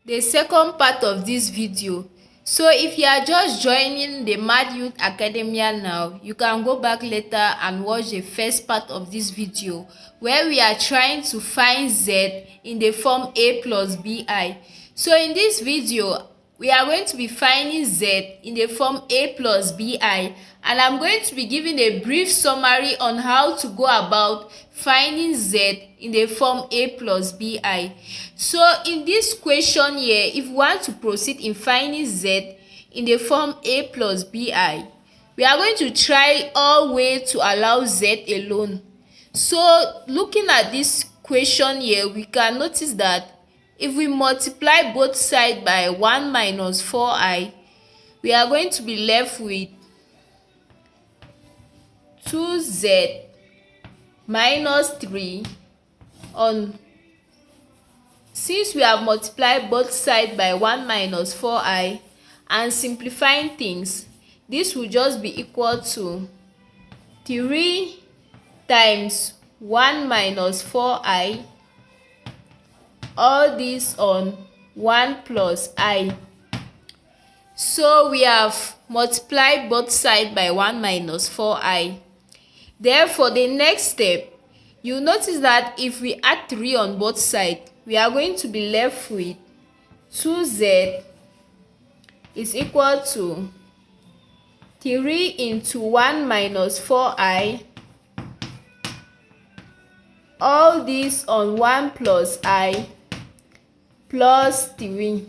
the second part of this video. So if you are just joining the Mad Youth Academia now, you can go back later and watch the first part of this video where we are trying to find Z in the form a plus bi. So in this video, we are going to be finding Z in the form a plus bi, and I'm going to be giving a brief summary on how to go about finding Z in the form a plus bi. So in this question here, if we want to proceed in finding Z in the form a plus bi, we are going to try all way to allow Z alone. So looking at this question here, we can notice that if we multiply both sides by 1 minus 4i, we are going to be left with 2z minus 3 on. Since we have multiplied both sides by 1 minus 4i and simplifying things, this will just be equal to 3 times 1 minus 4i, all this on 1 plus I. So we have multiplied both sides by 1 minus 4i. Therefore, the next step, you notice that if we add 3 on both sides, we are going to be left with 2z is equal to 3 into 1 minus 4i, all this on 1 plus I plus 3.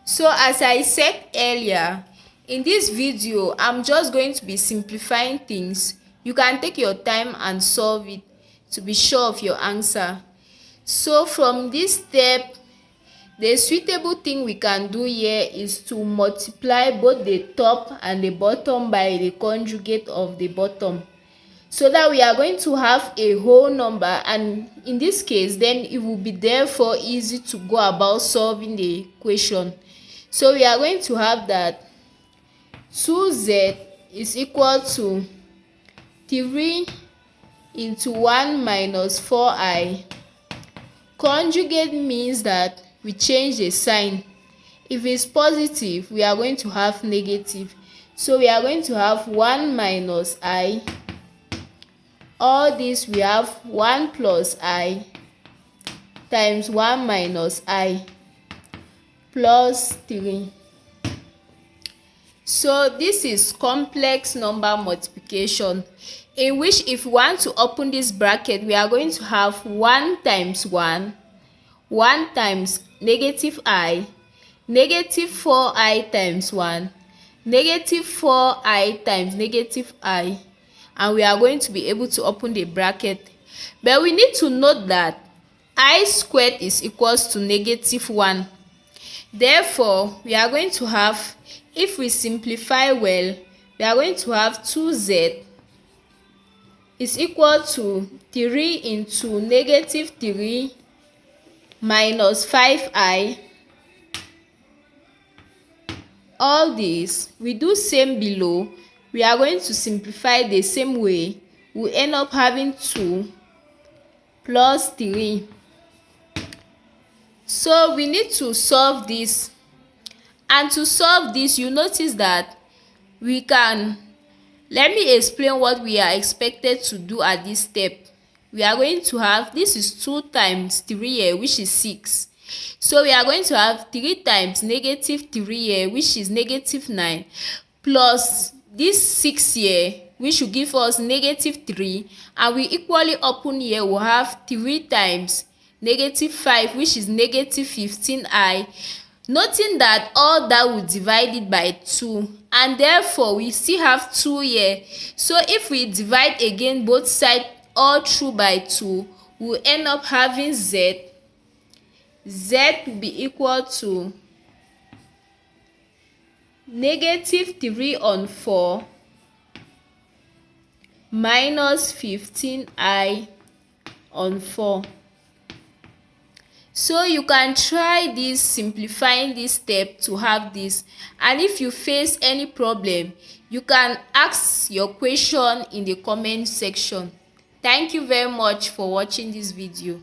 So as I said earlier, in this video, I'm just going to be simplifying things. You can take your time and solve it to be sure of your answer. So from this step, the suitable thing we can do here is to multiply both the top and the bottom by the conjugate of the bottom, so that we are going to have a whole number, and in this case then it will be therefore easy to go about solving the equation. So we are going to have that 2z is equal to 3 into 1 minus 4i. Conjugate means that we change the sign. If it's positive, we are going to have negative. So we are going to have 1 minus I. All this we have 1 plus I times 1 minus I plus 3. So this is complex number multiplication, in which if we want to open this bracket, we are going to have 1 times 1, 1 times negative I, negative 4i times 1, negative 4i times negative I, and we are going to be able to open the bracket. But we need to note that I squared is equals to negative 1. Therefore, we are going to have, if we simplify well, we are going to have 2z is equal to 3 into negative 3 minus 5i. All this, we do same below. We are going to simplify the same way. We end up having 2 plus 3. So we need to solve this. And to solve this, you notice that we can, let me explain what we are expected to do at this step. We are going to have, this is 2 times 3 here, which is 6. So we are going to have 3 times negative 3 here, which is negative 9, plus this 6 here, which will give us negative 3, and we equally open here, we'll have 3 times negative 5, which is negative 15i. Noting that all that will divide it by 2, and therefore we still have 2 here. So if we divide again both sides all through by 2, we'll end up having z. Z will be equal to negative 3 on 4 minus 15i on 4. So you can try this, simplifying this step to have this, and if you face any problem, you can ask your question in the comment section. Thank you very much for watching this video.